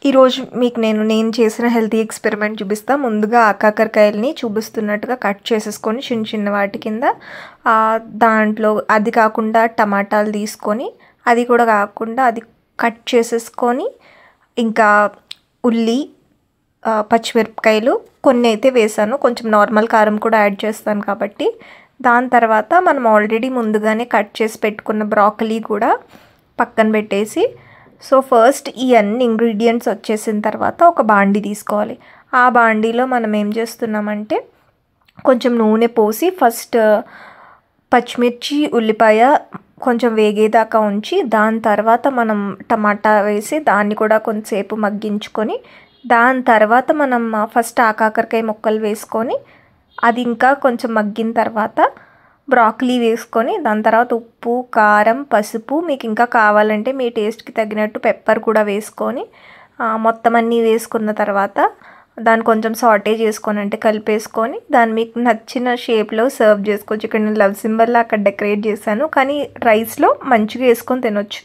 ఈరోజు మీకు నేను చేసిన హెల్తీ ఎక్స్పెరిమెంట్ చూపిస్తా. ముందుగా కాకరకాయలని చూపిస్తున్నట్టుగా కట్ చేసేసుకొని చిన్న చిన్న వాటి కింద దాంట్లో అది కాకుండా టమాటాలు తీసుకొని అది కూడా కాకుండా అది కట్ చేసేసుకొని ఇంకా ఉల్లి పచ్చిమిరపకాయలు కొన్ని అయితే వేసాను. కొంచెం నార్మల్ కారం కూడా యాడ్ చేస్తాను కాబట్టి. దాని తర్వాత మనం ఆల్రెడీ ముందుగానే కట్ చేసి పెట్టుకున్న బ్రాకలీ కూడా పక్కన పెట్టేసి సో ఫస్ట్ ఈ అన్ని ఇంగ్రీడియంట్స్ వచ్చేసిన తర్వాత ఒక బాండీ తీసుకోవాలి. ఆ బాండీలో మనం ఏం చేస్తున్నామంటే కొంచెం నూనె పోసి ఫస్ట్ పచ్చిమిర్చి ఉల్లిపాయ కొంచెం వేగేదాకా ఉంచి దాని తర్వాత మనం టమాటా వేసి దాన్ని కూడా కొంచెంసేపు మగ్గించుకొని దాని తర్వాత మనం ఫస్ట్ కాకరకాయ ముక్కలు వేసుకొని అది ఇంకా కొంచెం మగ్గిన తర్వాత బ్రాకలీ వేసుకొని దాని తర్వాత ఉప్పు కారం పసుపు మీకు ఇంకా కావాలంటే మీ టేస్ట్కి తగినట్టు పెప్పర్ కూడా వేసుకొని మొత్తం అన్నీ వేసుకున్న తర్వాత దాన్ని కొంచెం సాటే చేసుకొని అంటే కలిపేసుకొని దాన్ని మీకు నచ్చిన షేప్లో సర్వ్ చేసుకోవచ్చు. ఇక్కడ నేను లవ్ సింబల్లా అక్కడ డెకరేట్ చేశాను, కానీ రైస్లో మంచిగా వేసుకొని తినొచ్చు.